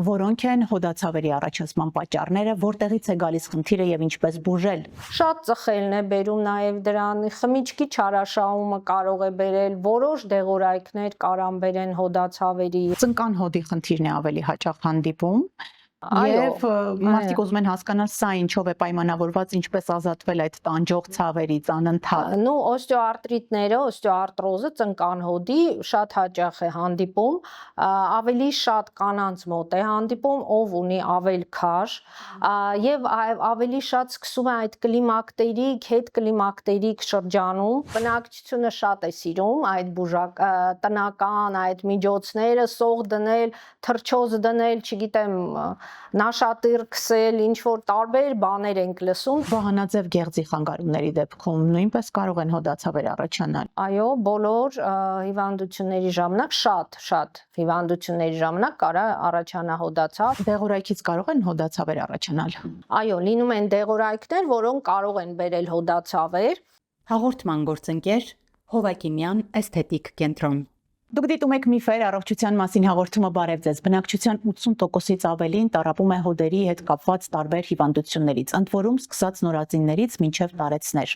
որոնք են հոդացավերի առաջացման պատճառները, որտեղից է գալիս խնդիրը եւ ինչպես բուժել։ Շատ ծխելն է բերում նաև դրան, խմիչքի չարաշահումը կարող է բերել, որոշ դեղորայքներ կարան բերեն հոդացավերի։ Ծնկան հոդի խնդիրն է ավելի հաճախ հանդիպում։ Այո, Եվ մարդիկ ուզում են հասկանալ սա ինչով է պայմանավորված, ինչպես ազատվել այդ տանջող ցավերից անընդհատ։ Ну, օստեոարտրիտները, օստեոարտրոզը ծնկան հոդի շատ հաճախ է հանդիպում, ավելի շատ կանանց մոտ է հանդիպում, ով ունի ավել քաշ, եւ ավելի շատ սկսում է այդ կլիմակտերիկ, հետ կլիմակտերիկ շրջանում։ Բնակչությունը շատ է սիրում այդ բուժակ տնական այդ միջոցները, սող դնել, թռչոզ դնել, չգիտեմ, նաշատիր քսել, ինչ որ տարբեր բաներ ենք լսում։ Վահանաձև գեղձի խանգարումների դեպքում նույնպես կարող են հոդացավեր առաջանալ։ Այո, բոլոր հիվանդությունների ժամանակ շատ հիվանդությունների ժամանակ կարա առաջանա հոդացավ։ Դեղորայքից կարող են հոդացավեր առաջանալ։ Այո, լինում են դեղորայքներ, որոնք կարող են բերել հոդացավեր։ Հաղորդման գործընկեր Հովակիմյան էսթետիկ կենտրոն։ Դուք դիտում եք Միֆեր առողջության մասին հաղորդումը, բարև ձեզ։ Բնակչության 80%-ից ավելին տառապում է հոդերի հետ կապված տարբեր հիվանդություններից, ընդ որում սկսած նորածիններից մինչև տարեցներ։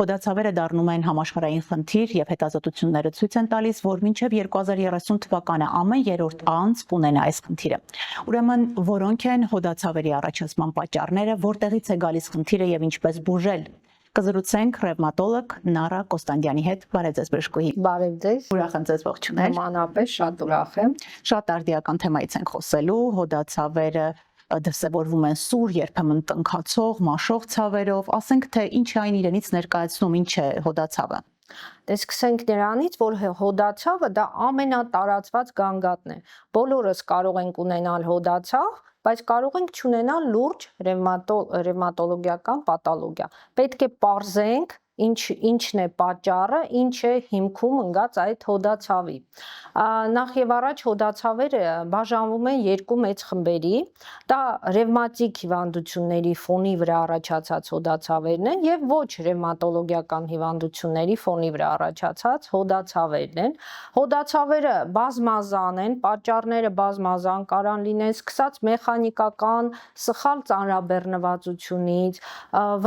Հոդացավերը դառնում են համաշխարհային խնդիր եւ հետազոտությունները ցույց են տալիս, որ մինչև 2030 թվականը ամեն երրորդ անձ կունենա այս խնդիրը։ Ուրեմն, որոնք են հոդացավերի առաջացման պատճառները, որտեղից է գալիս խնդիրը եւ ինչպես բուժել։ Կզրուցենք ռևմատոլոգ Նարա Կոստանդյանի հետ։ Բարև ձեզ բժշկուհի։ Բարև ձեզ։ Ուրախ եմ ձեզ ողջունել։ Նմանապես շատ ուրախ եմ։ Շատ արդիական թեմայից ենք խոսելու, հոդացավերը դրսևորվում են սուր, երբեմն տնքացող, մաշող ցավերով, ասենք թե ինչ է այն իրենից ներկայացնում, ինչ է հոդացավը։ Դե սկսենք նրանից, որ հոդացավը դա ամենատարածված գանգատն է։ Բոլորս կարող ենք ունենալ հոդացավ, բայց կարող ենք չունենալ լուրջ ռևմատոլոգիական պաթոլոգիա։ Պետք է պարզենք ինչն է պատճառը, ինչ է հիմքում ընկած այդ հոդացավի։ Նախ եւ առաջ հոդացավերը բաժանվում են երկու մեծ խմբերի, դա ռևմատիկ հիվանդությունների ֆոնի վրա առաջացած հոդացավերն են եւ ոչ ռևմատոլոգիական հիվանդությունների ֆոնի վրա առաջացած հոդացավերն են։ Հոդացավերը բազմազան են, պատճառները բազմազան կարան լինեն, սկսած մեխանիկական սխալ ծանրաբեռնվածությունից,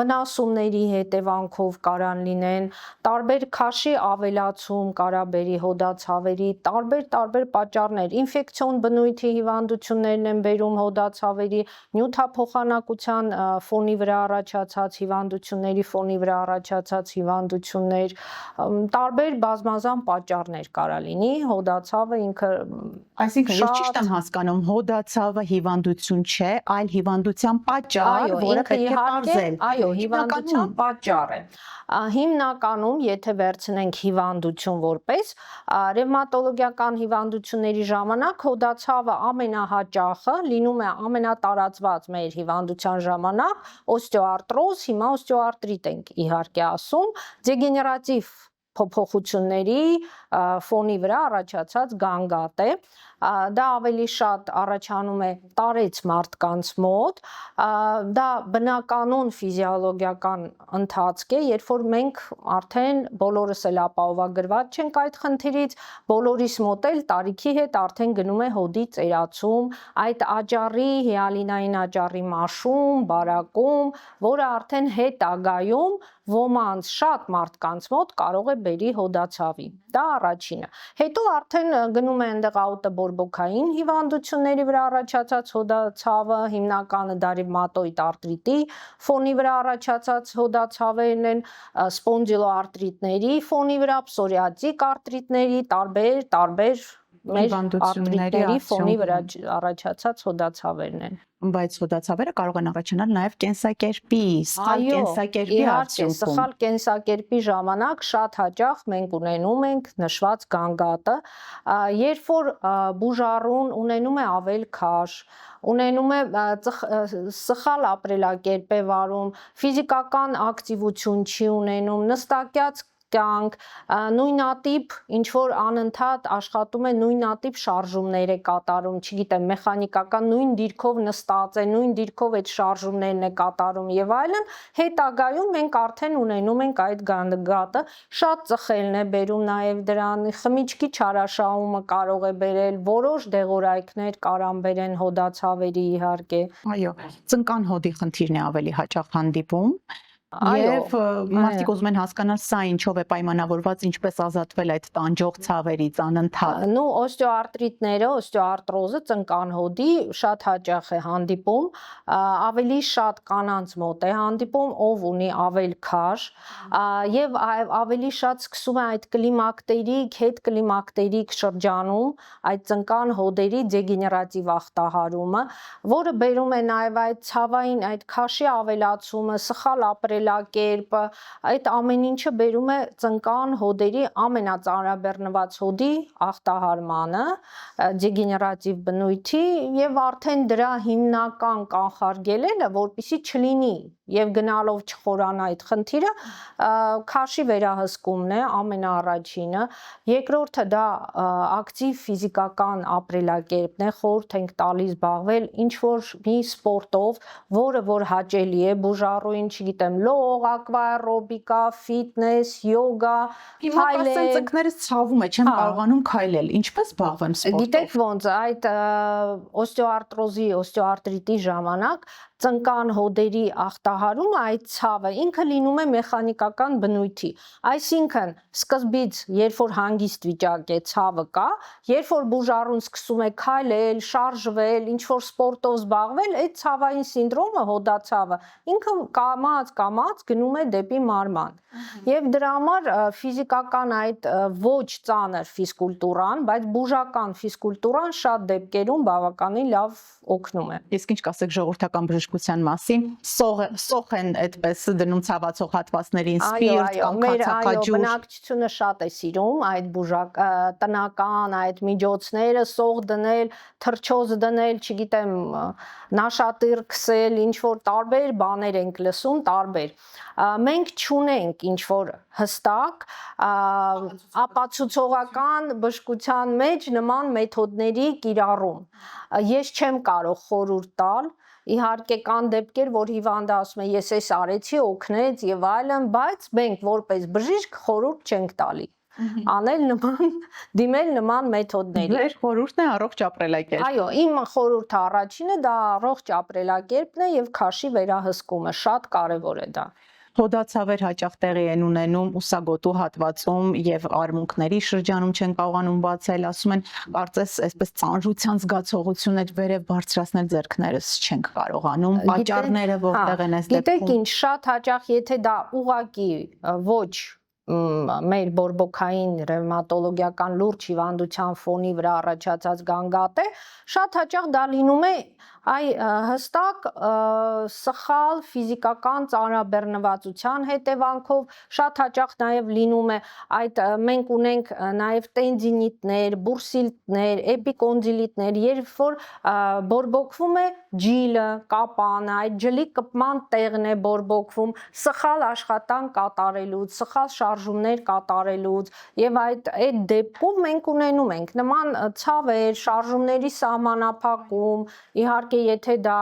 վնասումների հետևանքով կարան լինեն, տարբեր քաշի ավելացում կարա բերի հոդացավերի, տարբեր պատճառներ, ինֆեկցիոն բնույթի հիվանդություններն են բերում հոդացավերի, նյութափոխանակության ֆոնի վրա առաջացած հիվանդությունների ֆոնի վրա առաջացած հիվանդություններ, տարբեր բազմազան պատճառներ կարա լինի, հոդացավը ինքը Այսինքն ես ճիշտ եմ հասկանում, հոդացավը հիվանդություն չէ, այլ հիվանդության պատճառ, որը պետք է պարզել։ Այո, հիվանդության պատճառ է։ Հիմնականում, եթե վերցնենք հիվանդություն որպես ռևմատոլոգիական հիվանդությունների ժամանակ հոդացավը ամենահաճախը լինում է ամենատարածված մեր հիվանդության ժամանակ օստեոարտրոզ, հիմա օստեոարտրիտ ենք իհարկե ասում, դեգեներատիվ փոփոխությունների ֆոնի վրա առաջացած գանգատ է, դա ավելի շատ առաջանում է տարեց մարդկանց մոտ, դա բնականon ֆիզիոլոգիական ընթացք է, երբ որ մենք արդեն բոլորս էլ ապահովագրված չենք այդ խնդիրից, բոլորիս մոտ էլ տարիքի հետ արդեն գնում է հոդի ծերացում, այդ աճառի, հիալինային աճառի մաշում, բարակում, որը արդեն հետագայում ոմանց շատ մարդկանց մոտ կարող է բերի հոդացավի, դա առաջինը։ Հետո արդեն գնում է այնտեղ աուտոբորբոքային հիվանդությունների վրա առաջացած հոդացավը, հիմնականը դա ռևմատոիդ արտրիտի ֆոնի վրա առաջացած հոդացավերն են, սպոնդիլոարտրիտների ֆոնի վրա, պսորիատիկ արտրիտների, տարբեր մեր արտրիտների ֆոնի վրա առաջացած հոդացավերն են։ Բայց հոդացավերը կարող են առաջանալ նաև կենսակերպի, սխալ կենսակերպի արդյունքում։ Սխալ կենսակերպի ժամանակ շատ հաճախ մենք ունենում ենք նշված գանգատը, երբ որ բուժառուն ունենում է ավել քաշ, ունենում է սխալ ապրելակերպ է վարում, ֆիզիկական ակտիվություն չի ունենում, նստակյաց կյանք, նույնատիպ ինչ որ անընդհատ աշխատում է, նույնատիպ շարժումներ է կատարում, չգիտեմ, մեխանիկական նույն դիրքով նստած է, նույն դիրքով այդ շարժումներն է կատարում եւ այլն, հետագայում մենք արդեն ունենում ենք այդ գանգատը, շատ ծխելն է բերում նաեւ դրան, խմիչքի չարաշահումը կարող է բերել, որոշ դեղորայքներ կարան բերեն հոդացավերի իհարկե։ Այո, ծնկան հոդի խնդիրն է ավելի հաճախ հանդիպում։ Այո, Եվ մարդիկ ուզում են հասկանալ սա ինչով է պայմանավորված, ինչպես ազատվել այդ տանջող ցավերից անընդհատ։ նու օստեոարտրիտները, օստեոարտրոզը ծնկան հոդի շատ հաճախ է հանդիպում, ավելի շատ կանանց մոտ է հանդիպում, ով ունի ավել քաշ, եւ ավելի շատ սկսում է այդ կլիմակտերիկ, հետ կլիմակտերիկ շրջանում այդ ծնկան հոդերի դեգեներատիվ ախտահարումը, որը բերում է նաեւ այդ ցավային այդ քաշի ավելացումը, սխալ ապրելակերպը, այդ ամեն ինչը բերում է ծնկան հոդերի ամենածանրաբեռնված հոդի ախտահարմանը, դեգեներատիվ բնույթի եւ արդեն դրա հիմնական կանխարգելելը, որպեսզի չլինի եւ գնալով չխորանա այդ խնդիրը, քաշի վերահսկումն է ամենաառաջինը, երկրորդը դա ակտիվ ֆիզիկական ապրելակերպն է, խորհուրդ ենք տալիս զբաղվել ինչ որ մի սպորտով, որը որ հաճելի է բուժառուին, չգիտեմ, լող, ակվաէրոբիկա, ֆիթնես, յոգա, Հիմա ասեն ծնկներս ցավում է, չեմ կարողանում քայլել, ինչպես զբաղվեմ սպորտով։ Գիտեք ոնց այդ օստեոարտրոզի, օստեոարտրիտի ժամանակ ծնկան հոդերի ախտահարումը այդ ցավը ինքը լինում է մեխանիկական բնույթի, այսինքն սկզբից երբ որ հանգիստ վիճակ է ցավը կա, երբ որ բուժառուն սկսում է քայլել, շարժվել, ինչ որ սպորտով զբաղվել, այդ ցավային սինդրոմը, հոդացավը, ինքը կամած գնում է դեպի մարման։ Եվ դրա համար ֆիզիկական այդ ոչ ծանր ֆիզկուլտուրան, բայց բուժական ֆիզկուլտուրան շատ դեպքերում բավականին լավ օգնում է։ Իսկ ինչ կասեք ժողովրդական բժշկության մասին, սոխ են այդպես դնում ցավացող հատվածներին, սպիրտ կամ քացակաջուր։ Բնակչությունը շատ է սիրում այդ տնական այդ միջոցները, սող դնել, թռչոց դնել, չգիտեմ, նաշատիր քսել, ինչ որ տարբեր բաներ ենք լսում, տարբեր։ Մենք չունենք ինչ որ հստակ ապացուցողական բժշկության մեջ նման մեթոդների կիրառում։ Ես չեմ կարող խորհուրդ տալ, իհարկե կան դեպքեր, որ հիվանդը ասում է ես էս արեցի, օգնեց եւ այլն, բայց մենք որպես բժիշկ խորհուրդ չենք տալի անել նման, դիմել նման մեթոդների։ Ձեր խորհուրդն է առողջ ապրելակերպ։ Այո, իմ խորհուրդը առաջինը դա առողջ ապրելակերպն է եւ քաշի վերահսկումը, շատ կարեւոր է դա։ Հոդացավեր հաճախ տեղի են ունենում ուսագոտու հատվածում եւ արմունկների շրջանում չեն կարողանում բացել, ասում են, կարծես այսպես ծանրության զգացողություն այդ վերև բարձրացնել ձեռքներս չենք կարողանում, պատճառները որտեղ են այս դեպքում։ Գիտեք ինչ, շատ հաճախ եթե դա ուղակի ոչ մեր բորբոքային ռևմատոլոգիական լուրջ հիվանդության ֆոնի վրա առաջացած գանգատ է, շատ հաճախ դա լինում է հստակ սխալ ֆիզիկական ծանրաբեռնվածության հետևանքով, շատ հաճախ նաև լինում է այդ մենք ունենք նաև տենդինիտներ, բուրսիլիտներ, էպիկոնդիլիտներ, երբ որ բորբոքվում է ջիլը, կապանը, այդ ջլի կպման տեղն է բորբոքվում, սխալ աշխատանք կատարելուց, սխալ շարժումներ կատարելուց եւ այդ դեպքում մենք ունենում ենք նման ցավեր, շարժումների սահմանափակում, իհարկե եթե դա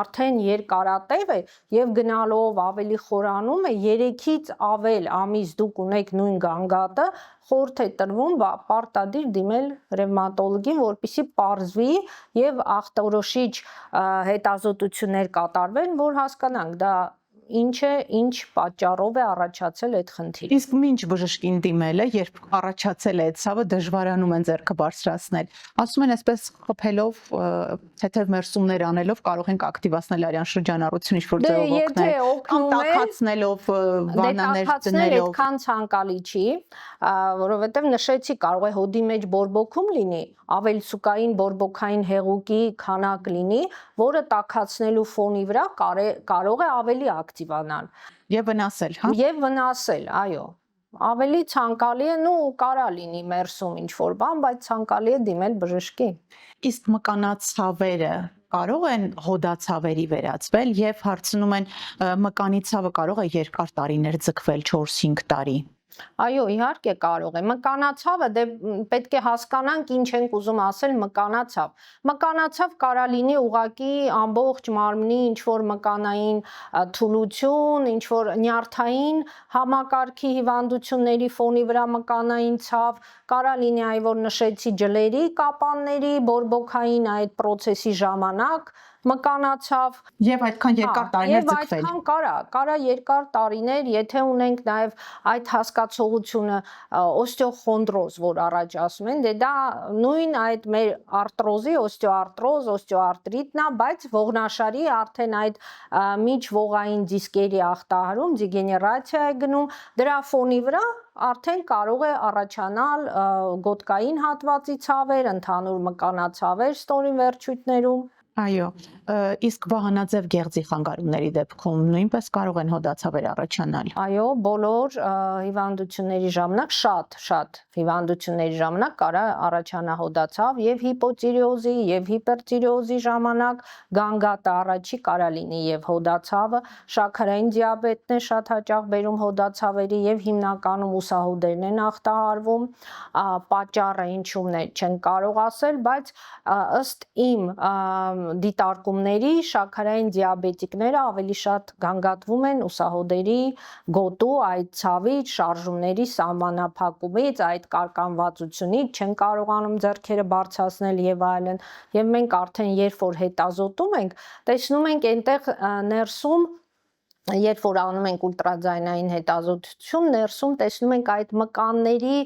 արդեն երկարատև է եւ գնալով ավելի խորանում է 3-ից ավել ամիս դուք ունեք նույն գանգատը, խորհուրդ է տրվում պարտադիր դիմել ռևմատոլոգին, որպեսզի պարզվի եւ ախտորոշիչ հետազոտություններ կատարվեն, որ հասկանանք դա ինչ է, ինչ պատճառով է առաջացել այդ խնդիրը։ Իսկ ինչ բժշկին դիմելը, երբ առաջացել է այդ ցավը, դժվարանում են ձեռքը բարձրացնել։ Ասում են, այսպես խփելով, թեթև մերսումներ անելով կարող ենք ակտիվացնել արյան շրջանառությունը ինչ-որ ձևով օգնել, կամ տաքացնելով, վանաներ դնելով։ Այդքան ցանկալի չի, որովհետև նշեցի, կարող է հոդի մեջ բորբոքում լինի, ավելցուկային բորբոքային հեղուկի քանակ լինի, որը տաքացնելու ֆոնի վրա կարող է ավելի ակտիվանալ Եվ վնասել, հա։ Եվ վնասել, այո։ Ավելի ցանկալի է, կարա լինի մերսում ինչ որ բան, բայց ցանկալի է դիմել բժշկի։ Իսկ մկանացավերը կարող են հոդացավերի վերածվել եւ հարցնում են մկանի ցավը կարող է երկար տարիներ ձգվել 4-5 տարի։ Այո, իհարկե կարող է։ Մկանացավը դե պետք է հասկանանք ինչ ենք ուզում ասել մկանացավ։ Մկանացավ կարա լինի ուղակի ամբողջ մարմնի ինչ որ մկանային թուլություն, ինչ որ նյարդային համակարգի հիվանդությունների ֆոնի վրա մկանային ցավ, կարա լինի այ որ նշեցի ջլերի կապանների բորբոքային այդ process-ի ժամանակ մկանացավ Եվ այդքան երկար տարիներ եւ ձգվել։ այդքան կարա երկար տարիներ, եթե ունենք նաեւ այդ հասկացողությունը օստեոխոնդրոզ, որ առաջ ասում են, դե դա նույն այդ մեր արտրոզի, օստեոարտրոզ, օստեոարտրիտն է, բայց ողնաշարի արդեն այդ միջողային դիսկերի ախտահարում, դիգեներացիա է գնում, դրա ֆոնի վրա արդեն կարող է առաջանալ գոտկային հատվածի ցավեր, ընդհանուր մկանացավեր ստորին վերջույթներում։ Այո, իսկ վահանաձև գեղձի խանգարումների դեպքում նույնպես կարող են հոդացավեր առաջանալ։ Այո, բոլոր հիվանդությունների ժամանակ շատ հիվանդությունների ժամանակ կարա առաջանա հոդացավ եւ հիպոթիրեոզի եւ հիպերթիրեոզի ժամանակ գանգատը առաջի կարա լինի եւ հոդացավը, շաքարային դիաբետն է շատ հաճախ բերում հոդացավերի եւ հիմնականում ուսահոդերն են ախտահարվում, պատճառը ինչումն է չեն կարող ասել, բայց ըստ իմ դիտարկումների շաքարային դիաբետիկները ավելի շատ գանգատվում են ուսահոդերի գոտու այդ ցավից, շարժումների սահմանափակումից, այդ կարկամվածությունից, չեն կարողանում ձեռքերը բարձրացնել եւ այլն։ Եվ մենք արդեն երբ որ հետազոտում ենք, տեսնում ենք այնտեղ ներսում երբ որ անում ենք ուլտրաձայնային հետազոտություն, ներսում տեսնում ենք այդ մկանների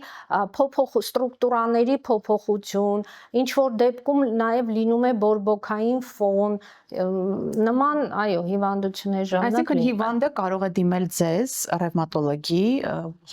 ստրուկտուրաների փոփոխություն, ինչ որ դեպքում նաև լինում է բորբոքային ֆոն, նման, այո, հիվանդությունների ժամանակ։ Այսինքն հիվանդը կարող է դիմել ձեզ ռևմատոլոգի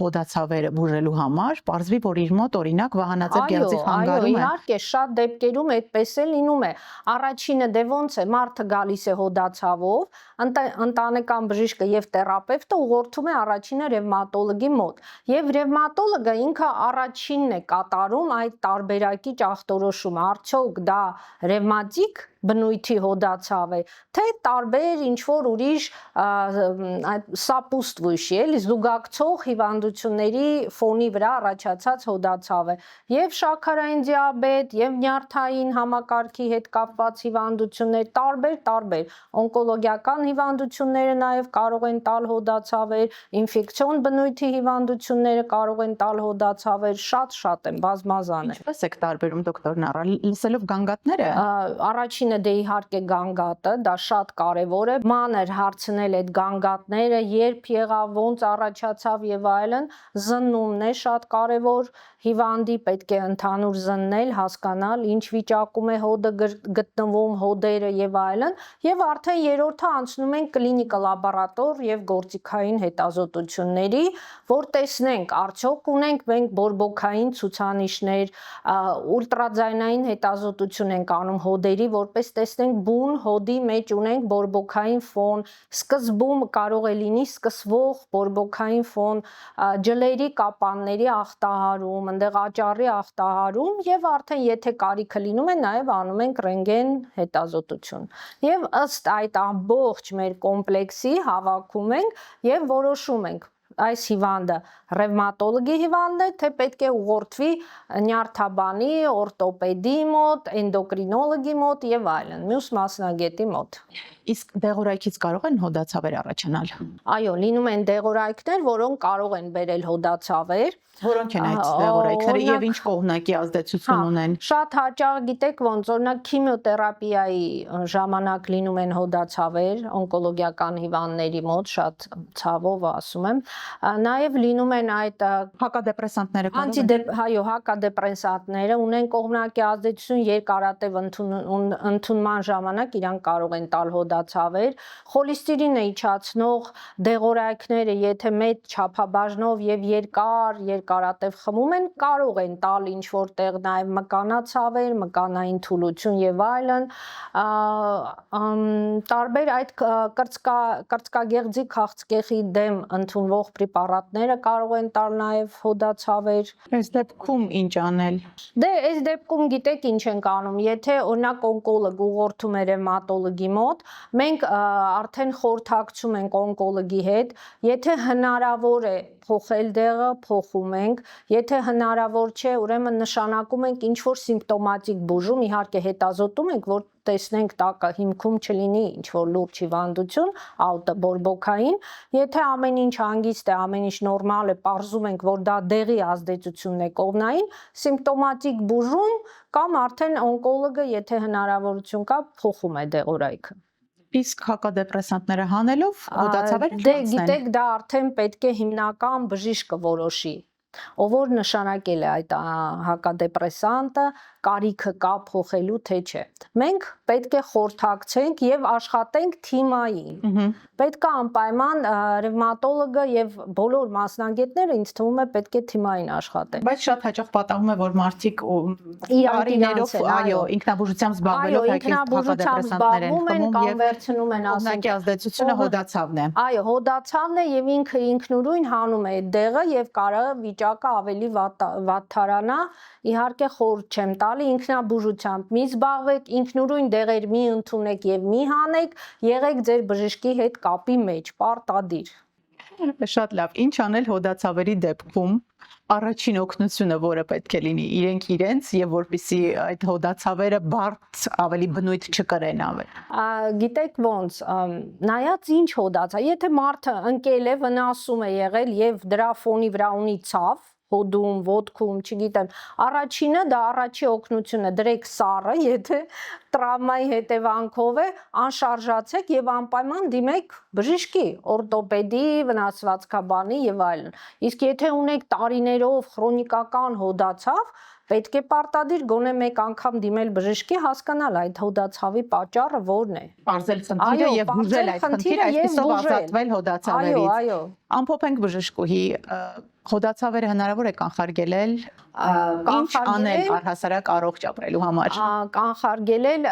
հոդացավերը բուժելու համար, պարզվի, որ իր մոտ օրինակ վահանաձև գեղձի խանգարում է։ Այո, իհարկե, շատ դեպքերում այդպես է լինում է։ Առաջինը դե ոնց է, մարդը գալիս է հոդացավով, ընտանեկան բժիշկը եւ թերապևտը ուղղորդում է առաջինը ռևմատոլոգի մոտ։ Եվ ռևմատոլոգը ինքը առաջինն է կատարում այդ տարբերակի ախտորոշումը, արդյոք դա ռևմատիկ բնույթի հոդացավ է, թե տարբեր ինչ որ ուրիշ սապուստվույշի, էլի զուգակցող հիվանդությունների ֆոնի վրա առաջացած հոդացավ է, եւ շաքարային դիաբետ, եւ նյարդային համակարգի հետ կապված հիվանդություններ, տարբեր օնկոլոգիական հիվանդությունները նաեւ կարող են տալ հոդացավեր, ինֆեկցիոն բնույթի հիվանդությունները կարող են տալ հոդացավեր, շատ են, բազմազան է։ Ինչպես եք տարբերում դոկտոր Նարա, լսելով գանգատները։ Առաջինը դե իհարկե գանգատը, դա շատ կարևոր է, մանր հարցնել այդ գանգատները, երբ եղավ, ոնց առաջացավ եւ այլն, զննումն է շատ կարևոր, հիվանդի պետք է ընդհանուր զննել, հասկանալ ինչ վիճակում է հոդը գտնվում, հոդերը եւ այլն, եւ արդեն երրորդը անցնում են կլինիկա լաբորատոր եւ գործիքային հետազոտությունների, որ տեսնենք արդյոք ունենք մենք բորբոքային ցուցանիշներ, ուլտրաձայնային հետազոտություն ենք անում հոդերի, որպես տեսնենք բուն հոդի մեջ ունենք բորբոքային ֆոն, սկզբում կարող է լինի սկսվող բորբոքային ֆոն, ջլերի կապանների ախտահարում, ընդեղ աճառի ախտահարում եւ արդեն եթե կարիքը լինում է նաեւ անում ենք ռենտգեն հետազոտություն։ Եվ ըստ այդ ամբողջ մեր կոմպլեքսի հավաքում ենք եւ որոշում ենք այս հիվանդը ռևմատոլոգի հիվանդ է, թե պետք է ուղղորդվի նյարդաբանի, օրթոպեդի մոտ, էնդոկրինոլոգի մոտ եւ այլն, մյուս մասնագետի մոտ։ Իսկ դեղորայքից կարող են հոդացավեր առաջանալ։ Այո, լինում են դեղորայքներ, որոնք կարող են բերել հոդացավեր։ Որոնք են այդ դեղորայքները եւ ինչ կողմնակի ազդեցություն ունեն։ Շատ հաճախ գիտեք ոնց օրինակ քիմիոթերապիայի ժամանակ լինում են հոդացավեր, օնկոլոգիական հիվանդների մոտ շատ ցավով ասում եմ, նաեւ լինում են այդ հակադեպրեսանտները այո, հակադեպրեսանտները ունեն կողմնակի ազդեցություն երկարատև ընդունման ժամանակ իրանք կարող են տալ հոդացավ հոդացավեր, խոլեստերինը իջացնող դեղորայքները, եթե մեծ չափաբաժնով եւ երկարատև խմում են, կարող են տալ ինչ-որ տեղ նաեւ մկանացավեր, մկանային թուլություն եւ այլն, տարբեր այդ կրծքագեղձի քաղցկեղի դեմ ընդունվող պրեպարատները կարող են տալ նաեւ հոդացավեր։ Այս դեպքում ինչ անել։ Դե այս դեպքում գիտեք ինչ ենք անում, եթե օրինակ օնկոլոգ ուղղորդում է ռևմատոլոգի մոտ, մենք արդեն խորհրդակցում ենք օնկոլոգի հետ, եթե հնարավոր է փոխել դեղը, փոխում ենք, եթե հնարավոր չէ, ուրեմն նշանակում ենք ինչ որ սիմպտոմատիկ բուժում, իհարկե հետազոտում ենք, որ տեսնենք տակը հիմքում չլինի ինչ որ լուրջ հիվանդություն, բորբոքային, եթե ամեն ինչ հանգիստ է, ամեն ինչ նորմալ է, պարզում ենք, որ դա դեղի ազդեցությունն է կողմնային, սիմպտոմատիկ բուժում կամ արդեն օնկոլոգը, եթե հնարավորություն կա, փոխում է դեղորայքը։ Իսկ հակադեպրեսանտները հանելով հոդացավերը Դե գիտեք, դա արդեն պետք է հիմնական բժիշկը որոշի, ով որ նշանակել է այդ հակադեպրեսանտը, կարիքը կա փոխելու թե չէ։ Մենք պետք է խորհրդակցենք եւ աշխատենք թիմային։ Պետք է անպայման ռևմատոլոգը եւ բոլոր մասնագետները ինձ թվում է պետք է թիմային աշխատեն։ Բայց շատ հաճախ պատահում է, որ մարդիկ Իրարիներով, այո, ինքնաբուժությամբ զբաղվելով հակադեպրեսանտներ են խմում կամ վերցնում են ասում ազդեցությունը հոդացավն է։ Այո, հոդացավն է եւ ինքը ինքնուրույն հանում է այդ դեղը եւ կարող վիճակը ավելի վատթարանա։ Իհարկե խորհուրդ չեմ տալի ինքնաբուժությամբ մի զբաղվեք, ինքնուրույն դեղեր մի ընդունեք եւ մի հանեք, եղեք ձեր բժշկի հետ կապի մեջ, պարտադիր։ Շատ լավ, ինչ անել հոդացավերի դեպքում, առաջին օգնությունը, որը պետք է լինի իրենք իրենց եւ որպեսզի այդ հոդացավերը բարդ ավելի բնույթ չկրեն ավել։ Գիտեք ոնց, նայած ինչ հոդացա, եթե մարդը ընկել է, վնասում է եղել եւ դրա ֆոնի վրա ունի ցավ, հոդում, ոտքում, չգիտեմ, առաջինը դա առաջի օգնությունը, դրեք սառը, եթե տրավմայի հետևանքով է, անշարժացեք եւ անպայման դիմեք բժշկի, օրտոպեդի, վնասվածքաբանի եւ այլն։ Իսկ եթե ունեք տարիներով քրոնիկական հոդացավ, պետք է պարտադիր գոնե մեկ անգամ դիմել բժշկի, հասկանալ այդ հոդացավի պատճառը որն է։ Պարզել խնդիրը եւ բուժել այդ խնդիրը, այսպեսով ազատվել հոդացավերից։ Այո։ Ամփոփենք բժշկուհի, հոդացավերը հնարավոր է կանխարգելել, ինչ անել առհասարակ առողջ ապրելու համար։ Կանխարգելել,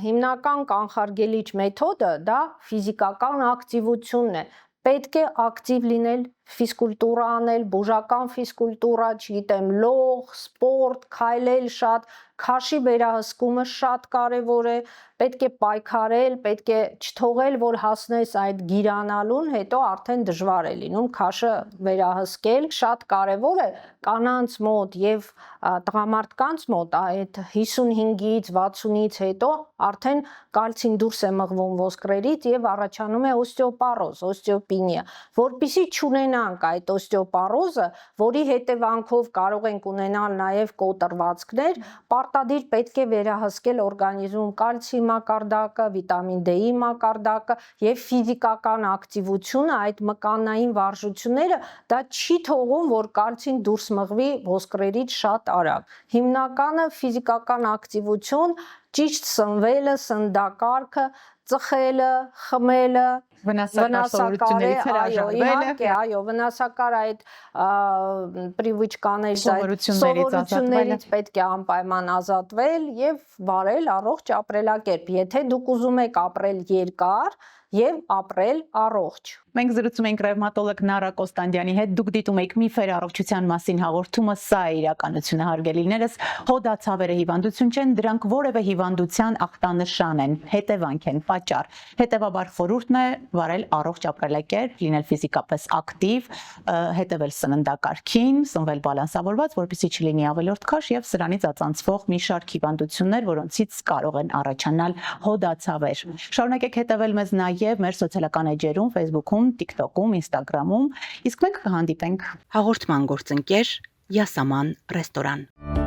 հիմնական կանխարգելիչ մեթոդը դա ֆիզիկական ակտիվությունն է։ Պետք է ակտիվ լինել, ֆիզկուլտուրա անել, բուժական ֆիզկուլտուրա, չգիտեմ, լող, սպորտ, քայլել շատ, քաշի վերահսկումը շատ կարևոր է, պետք է պայքարել, պետք է չթողել, որ հասնես այդ գիրանալուն, հետո արդեն դժվար է լինում քաշը վերահսկել, շատ կարևոր է կանանց մոտ եւ տղամարդկանց մոտ այդ 55-ից 60-ից հետո արդեն կալցին դուրս է մղվում ոսկրերից եւ առաջանում է օստեոպարոզ, օստեոպինիա, որpիսի չունենանք այդ օստեոպարոզը, որի հետևանքով կարող ենք ունենալ նաեւ կոտրվածքներ, պարտադիր պետք է վերահսկել օրգանիզմում կալցի մակարդակը, վիտամին D-ի մակարդակը եւ ֆիզիկական ակտիվությունը, այդ մկանային վարժությունները դա չի թողում, որ կալցին դուրս մղվի ոսկրերից շատ արագ։ Հիմնականը ֆիզիկական ակտիվություն, ճիշտ սնվելը, սննդակարգը, ծխելը, խմելը, վնասակար այո, վնասակար այդ պրիվիճկաներից, այդ սովորություններից պետք է անպայման ազատվել եւ վարել առողջ ապրելակերպ։ Եթե դուք ուզում եք ապրել երկար եւ ապրել առողջ։ Մենք զրուցում ենք ռևմատոլոգ Նարա Կոստանդյանի հետ, դուք դիտում եք Միֆեր առողջության մասին հաղորդումը, սա է իրականությունը հարգելիներս, հոդացավերը հիվանդություն չեն, դրանք որևէ հիվանդության ախտանշան են, հետևանք են, պատճառ։ Հետևաբար խորհուրդն է վարել առողջ ապրելակերպ, լինել ֆիզիկապես ակտիվ, հետևել սննդակարգին, սնվել բալանսավորված, որպեսզի չլինի ավելորդ քաշ եւ սրանից ածանցվող մի շարք հիվանդություններ, որոնցից կարող են առաջանալ հոդացավեր։ Շարունակեք հետևել մեզ նաեւ մեր սոցիալական էջերում, Facebook-ում, TikTok-ում, Instagram-ում, իսկ մենք կհանդիպենք հաղորդման գործընկեր Յասաման ռեստորան։